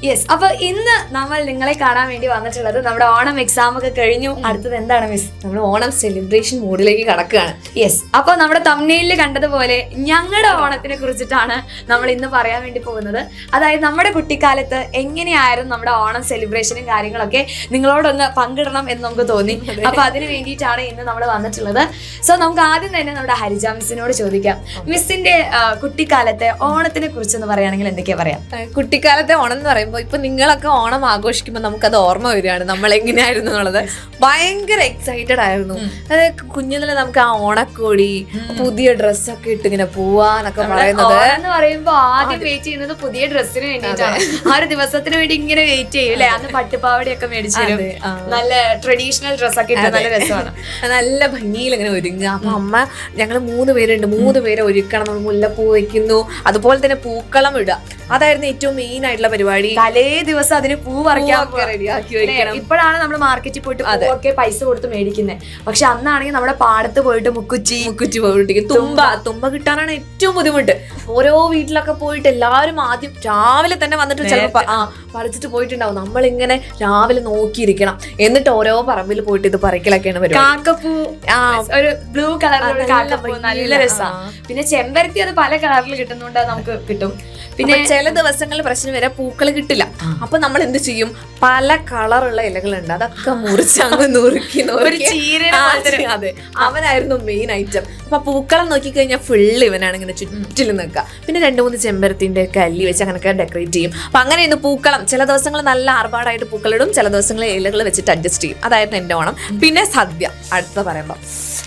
Yes, അപ്പൊ ഇന്ന് നമ്മൾ നിങ്ങളെ കാണാൻ വേണ്ടി വന്നിട്ടുള്ളത് നമ്മുടെ ഓണം എക്സാം ഒക്കെ കഴിഞ്ഞു. അടുത്തത് എന്താണ് മിസ്? നമ്മൾ ഓണം സെലിബ്രേഷൻ മൂഡിലേക്ക് കടക്കുകയാണ്. യെസ്, അപ്പൊ നമ്മുടെ തംബ്നെയിലിൽ കണ്ടതുപോലെ ഞങ്ങളുടെ ഓണത്തിനെ കുറിച്ചിട്ടാണ് നമ്മൾ ഇന്ന് പറയാൻ വേണ്ടി പോകുന്നത്. അതായത് നമ്മുടെ കുട്ടിക്കാലത്ത് എങ്ങനെയായിരുന്നു നമ്മുടെ ഓണം സെലിബ്രേഷനും കാര്യങ്ങളൊക്കെ നിങ്ങളോടൊന്ന് പങ്കിടണം എന്ന് നമുക്ക് തോന്നി. അപ്പൊ അതിന് വേണ്ടിയിട്ടാണ് ഇന്ന് നമ്മൾ വന്നിട്ടുള്ളത്. സോ നമുക്ക് ആദ്യം തന്നെ നമ്മുടെ ഹരിജ മിസ്സിനോട് ചോദിക്കാം. മിസ്സിന്റെ കുട്ടിക്കാലത്തെ ഓണത്തിനെ കുറിച്ചെന്ന് പറയുകയാണെങ്കിൽ എന്തൊക്കെയാ പറയാം? കുട്ടിക്കാലത്തെ ഓണം എന്ന് പറയുമ്പോൾ ഇപ്പൊ നിങ്ങളൊക്കെ ഓണം ആഘോഷിക്കുമ്പോൾ നമുക്കത് ഓർമ്മ വരികയാണ് നമ്മൾ എങ്ങനെയായിരുന്നു എന്നുള്ളത്. ഭയങ്കര എക്സൈറ്റഡ് ആയിരുന്നു. അതായത് കുഞ്ഞിലെ നമുക്ക് ആ ഓണക്കോടി, പുതിയ ഡ്രസ്സൊക്കെ ഇട്ട് ഇങ്ങനെ പോവാന്നൊക്കെ പറയുന്നത് എന്ന് പറയുമ്പോ ആദ്യം വെയിറ്റ് ചെയ്യുന്നത് പുതിയ ഡ്രസ്സിന് വേണ്ടിയിട്ടാണ്. ആ ഒരു ദിവസത്തിന് വേണ്ടി ഇങ്ങനെ വെയിറ്റ് ചെയ്യും അല്ലെ. അന്ന് പട്ടുപാവടയൊക്കെ മേടിച്ചു തരും, നല്ല ട്രഡീഷണൽ ഡ്രസ്സൊക്കെ ഇട്ട് നല്ല രസമാണ്, നല്ല ഭംഗിയിൽ ഇങ്ങനെ ഒരുങ്ങുക. അപ്പൊ അമ്മ ഞങ്ങൾ 3 പേരുണ്ട്, 3 പേരെ ഒരുക്കണം. നമ്മൾ മുല്ലപ്പൂ വെക്കുന്നു, അതുപോലെ തന്നെ പൂക്കളം ഇടുക. അതായിരുന്നു ഏറ്റവും മെയിൻ ആയിട്ടുള്ള പരിപാടി. തലേ ദിവസം അതിന് പൂ പറിക്കാൻ റെഡിയാക്കി വെക്കണം. ഇപ്പോഴാണ് നമ്മൾ മാർക്കറ്റിൽ പോയിട്ട് പൂവൊക്കെ പൈസ കൊടുത്ത് മേടിക്കുന്നത്. പക്ഷെ അന്നാണെങ്കിൽ നമ്മുടെ പാടത്ത് പോയിട്ട് മുക്കുറ്റി പോയിട്ട് തുമ്പ കിട്ടാനാണ് ഏറ്റവും ബുദ്ധിമുട്ട്. ഓരോ വീട്ടിലൊക്കെ പോയിട്ട് എല്ലാവരും ആദ്യം രാവിലെ തന്നെ വന്നിട്ട് ചിലപ്പോൾ പറിച്ചിട്ട് പോയിട്ടുണ്ടാവും. നമ്മളിങ്ങനെ രാവിലെ നോക്കിയിരിക്കണം. എന്നിട്ട് ഓരോ പറമ്പിൽ പോയിട്ട് ഇത് പറിക്കലൊക്കെയാണ് പരിപാടി. കാക്കപ്പൂ, ഒരു ബ്ലൂ കളറിലുള്ള കാക്കപ്പൂ നല്ല രസമാണ്. പിന്നെ ചെമ്പരത്തി അത് പല കളറിൽ കിട്ടുന്നുണ്ട്, നമുക്ക് കിട്ടും. പിന്നെ ചില ദിവസങ്ങളിൽ പ്രശ്നം വരെ പൂക്കൾ കിട്ടില്ല. അപ്പൊ നമ്മൾ എന്ത് ചെയ്യും? പല കളറുള്ള ഇലകളുണ്ട്, അതൊക്കെ മുറിച്ച് അങ്ങ് നുറുക്കി. അതെ, അവനായിരുന്നു മെയിൻ ഐറ്റം. അപ്പൊ പൂക്കളം നോക്കിക്കഴിഞ്ഞാൽ ഫുള്ള് ഇവനാണ് ഇങ്ങനെ ചുറ്റിലും നിൽക്കുക. പിന്നെ 2-3 ചെമ്പരത്തിന്റെ ഒക്കെ അല്ലി വെച്ച് അങ്ങനെയൊക്കെ ഡെക്കറേറ്റ് ചെയ്യും. അപ്പൊ അങ്ങനെയായിരുന്നു പൂക്കളം. ചില ദിവസങ്ങൾ നല്ല ആർഭാടായിട്ട് പൂക്കളിടും, ചില ദിവസങ്ങളിൽ ഇലകൾ വെച്ചിട്ട് അഡ്ജസ്റ്റ് ചെയ്യും. അതായിരുന്നു എന്റെ ഓണം. പിന്നെ സദ്യ അടുത്ത പറയുമ്പോ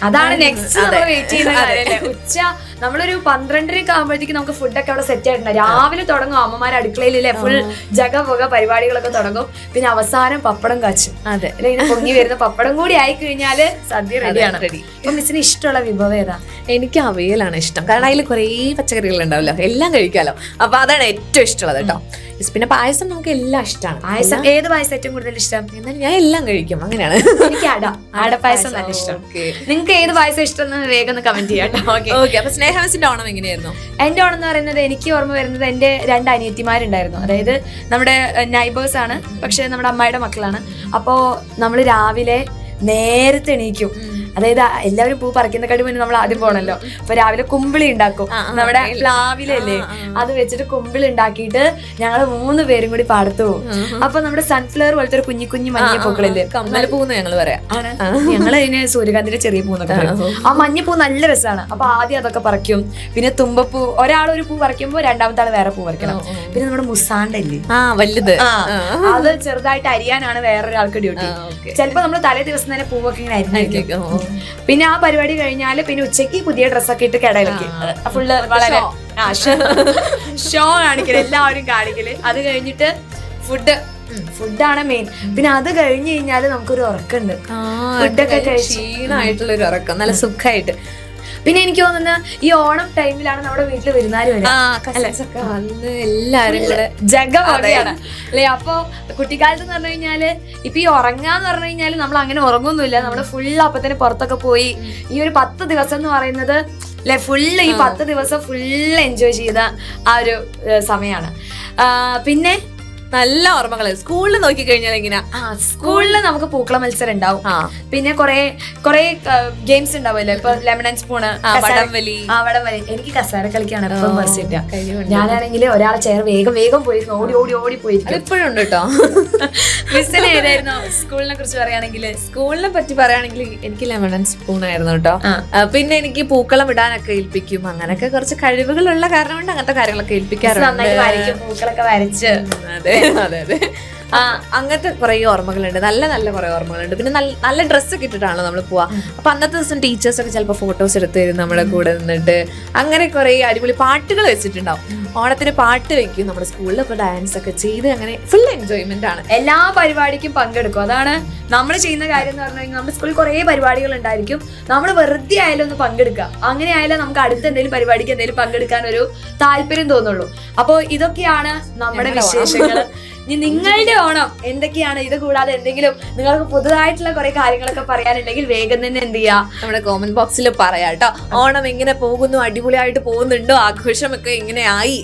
അതാണ് നെക്സ്റ്റ് നമ്മൾ വെയിറ്റ് ചെയ്യുന്ന കാര്യമല്ലേ. ഉച്ച നമ്മളൊരു 12:30 ആകുമ്പോഴത്തേക്ക് നമുക്ക് ഫുഡൊക്കെ അവിടെ സെറ്റ് ആയിട്ടുണ്ട്. രാവിലെ തുടങ്ങും അമ്മമാർ അടുക്കളയിലെ ഫുൾ ജഗപുക പരിപാടികളൊക്കെ തുടങ്ങും. പിന്നെ അവസാനം പപ്പടം കാച്ചും. അതെ, അല്ലെങ്കിൽ പൊങ്ങി വരുന്ന പപ്പടം കൂടി ആയി കഴിഞ്ഞാല് സദ്യ റെഡിയാണ്. അപ്പൊ മിസ്സിന് ഇഷ്ടമുള്ള വിഭവം ഏതാ? എനിക്ക് അവിയലാണ് ഇഷ്ടം. കാരണം അതിൽ കുറേ പച്ചക്കറികൾ ഉണ്ടാവല്ലോ, എല്ലാം കഴിക്കാലോ. അപ്പൊ അതാണ് ഏറ്റവും ഇഷ്ടമുള്ളത് കേട്ടോ. പിന്നെ പായസം നമുക്ക് എല്ലാം ഇഷ്ടമാണ്. പായസം ഏത് പായസം ഏറ്റവും കൂടുതൽ ഇഷ്ടം? എന്നാൽ ഞാൻ എല്ലാം കഴിക്കും, അങ്ങനെയാണ്. എനിക്ക് അടപ്പായസം നല്ല ഇഷ്ടം. നിങ്ങൾക്ക് ഏത് പായസം ഇഷ്ടം എന്ന് വേഗം ഒന്ന് കമന്റ് ചെയ്യാം. അപ്പൊ സ്നേഹമിന്റെ ഓണം എങ്ങനെയായിരുന്നു? എന്റെ ഓണം എന്ന് പറയുന്നത് എനിക്ക് ഓർമ്മ വരുന്നത് എന്റെ 2 അനിയത്തിമാരുണ്ടായിരുന്നു. അതായത് നമ്മുടെ നൈബേഴ്സ് ആണ്, പക്ഷെ നമ്മുടെ അമ്മായിയുടെ മക്കളാണ്. അപ്പോ നമ്മൾ രാവിലെ നേരത്തെ എണീക്കും. അതായത് എല്ലാവരും പൂ പറിക്കുന്ന മുന്നേ നമ്മൾ ആദ്യം പോകണല്ലോ. അപ്പൊ രാവിലെ കുമ്പിളി ഉണ്ടാക്കും. നമ്മുടെ പ്ലാവിലല്ലേ, അത് വെച്ചിട്ട് കുമ്പിളി ഉണ്ടാക്കിയിട്ട് ഞങ്ങൾ 3 പേരും കൂടി പാടത്ത് പോകും. അപ്പൊ നമ്മുടെ സൺഫ്ലവർ പോലത്തെ ഒരു കുഞ്ഞു മഞ്ഞ പൂക്കളില്ലേ, കമ്മലപ്പൂന്ന് ഞങ്ങൾ പറയാം. ഞങ്ങൾ അതിന് സൂര്യകാന്തിന്റെ ചെറിയ പൂന്നൊക്കെ പറയും. ആ മഞ്ഞപ്പൂ നല്ല രസമാണ്. അപ്പൊ ആദ്യം അതൊക്കെ പറിക്കും. പിന്നെ തുമ്പപ്പൂ, ഒരാളൊരു പൂ പറിക്കുമ്പോ രണ്ടാമത്തെ ആൾ വേറെ പൂ പറിക്കണം. പിന്നെ നമ്മുടെ മുസാണ്ടല്ലേ വലുത്, അത് ചെറുതായിട്ട് അരിയാനാണ് വേറൊരാൾക്ക് ഡ്യൂട്ടി. ചിലപ്പോ നമ്മൾ തലേ ദിവസം തന്നെ പൂവൊക്കെ ഇങ്ങനെ അരിഞ്ഞിരിക്കും. പിന്നെ ആ പരിപാടി കഴിഞ്ഞാല് പിന്നെ ഉച്ചക്ക് പുതിയ ഡ്രസ്സൊക്കെ ഇട്ട് കിടയിലൊക്കെ ഫുള്ള് വളരെ ഷോ കാണിക്കല്, എല്ലാവരും കാണിക്കല്. അത് കഴിഞ്ഞിട്ട് ഫുഡാണ് മെയിൻ. പിന്നെ അത് കഴിഞ്ഞ് കഴിഞ്ഞാല് നമുക്കൊരു ഉറക്കുണ്ട്. ഫുഡൊക്കെ ക്ഷീണമായിട്ടുള്ള ഒരു ഉറക്കം, നല്ല സുഖമായിട്ട്. പിന്നെ എനിക്ക് തോന്നുന്ന ഈ ഓണം ടൈമിലാണ് നമ്മുടെ വീട്ടിൽ വരുന്നാലും എല്ലാരും ജഗമാണ് അല്ലെ. അപ്പൊ കുട്ടിക്കാലത്ത് എന്ന് പറഞ്ഞു കഴിഞ്ഞാല് ഇപ്പൊ ഈ ഉറങ്ങാന്ന് പറഞ്ഞു കഴിഞ്ഞാല് നമ്മൾ അങ്ങനെ ഉറങ്ങൊന്നുമില്ല. നമ്മള് ഫുള്ള് അപ്പത്തിന് പുറത്തൊക്കെ പോയി ഈ ഒരു 10 ദിവസം എന്ന് പറയുന്നത് അല്ലെ, ഫുള്ള് ഈ 10 ദിവസം ഫുള്ള് എൻജോയ് ചെയ്ത ആ ഒരു സമയമാണ്. പിന്നെ നല്ല ഓർമ്മകള്. സ്കൂളിൽ നോക്കി കഴിഞ്ഞാൽ എങ്ങനെയാ, സ്കൂളിൽ നമുക്ക് പൂക്കള മത്സരം ഉണ്ടാവും. പിന്നെ കുറെ ഗെയിംസ് ഉണ്ടാവുമല്ലോ. ഇപ്പൊ ലെമൺ ആൻഡ് സ്പൂണ്, വടംവലി. എനിക്ക് കസേര കളിക്കാണ് എപ്പോഴും ബസ് കിട്ടുക. ഞാനാണെങ്കിൽ ഒരാളെ ചെയർ വേഗം പോയിരുന്നു, ഓടി പോയിരിക്കും. ഇപ്പോഴും ഉണ്ട് കേട്ടോ. മിസ്സിന് ഏതായിരുന്നു സ്കൂളിനെ കുറിച്ച് പറയുകയാണെങ്കിൽ? സ്കൂളിനെ പറ്റി പറയുകയാണെങ്കിൽ എനിക്ക് ലെമൺ ആൻഡ് സ്പൂൺ ആയിരുന്നു കേട്ടോ. പിന്നെ എനിക്ക് പൂക്കളം ഇടാനൊക്കെ ഏൽപ്പിക്കും. അങ്ങനൊക്കെ കുറച്ച് കഴിവുകളുള്ള കാരണം കൊണ്ട് അങ്ങനത്തെ കാര്യങ്ങളൊക്കെ ഏൽപ്പിക്കാറുണ്ട്. പൂക്കളൊക്കെ വരച്ച്. അതെ, അങ്ങനത്തെ കുറെ ഓർമ്മകളുണ്ട്, നല്ല കുറെ ഓർമ്മകളുണ്ട്. പിന്നെ നല്ല ഡ്രസ്സൊക്കെ ഇട്ടിട്ടാണല്ലോ നമ്മൾ പോവാ. അപ്പൊ അന്നത്തെ ദിവസം ടീച്ചേഴ്സൊക്കെ ചിലപ്പോൾ ഫോട്ടോസ് എടുത്ത് തരും നമ്മുടെ കൂടെ നിന്നിട്ട്. അങ്ങനെ കുറെ അടിപൊളി പാട്ടുകൾ വെച്ചിട്ടുണ്ടാവും. ഓണത്തിന് പാട്ട് വെക്കും നമ്മുടെ സ്കൂളിൽ. അപ്പൊ ഡാൻസ് ഒക്കെ ചെയ്ത് അങ്ങനെ ഫുൾ എൻജോയ്മെന്റ് ആണ്. എല്ലാ പരിപാടിക്കും പങ്കെടുക്കും. അതാണ് നമ്മൾ ചെയ്യുന്ന കാര്യം എന്ന് പറഞ്ഞു കഴിഞ്ഞാൽ നമ്മുടെ സ്കൂളിൽ കുറെ പരിപാടികൾ ഉണ്ടായിരിക്കും. നമ്മൾ വെറുതെ ആയാലും ഒന്ന് പങ്കെടുക്കുക. അങ്ങനെ ആയാലും നമുക്ക് അടുത്ത എന്തെങ്കിലും പരിപാടിക്ക് എന്തെങ്കിലും പങ്കെടുക്കാൻ ഒരു താല്പര്യം തോന്നുള്ളൂ. അപ്പോൾ ഇതൊക്കെയാണ് നമ്മുടെ വിശേഷങ്ങൾ. ഇനി നിങ്ങളുടെ ഓണം എന്തൊക്കെയാണ്, ഇത് കൂടാതെ എന്തെങ്കിലും നിങ്ങൾക്ക് പുതുതായിട്ടുള്ള കുറെ കാര്യങ്ങളൊക്കെ പറയാനുണ്ടെങ്കിൽ വേഗം തന്നെ എന്ത് ചെയ്യാ, നമ്മുടെ കോമന്റ് ബോക്സിൽ പറയാം കേട്ടോ. ഓണം എങ്ങനെ പോകുന്നു, അടിപൊളിയായിട്ട് പോകുന്നുണ്ടോ, ആഘോഷമൊക്കെ എങ്ങനെയായി,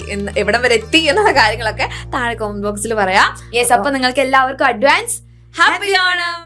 എവിടം വരെ എത്തി എന്നുള്ള കാര്യങ്ങളൊക്കെ താഴെ കോമന്റ് ബോക്സിൽ പറയാം. യെസ്, അപ്പൊ നിങ്ങൾക്ക് എല്ലാവർക്കും അഡ്വാൻസ് ഹാപ്പി ഓണം.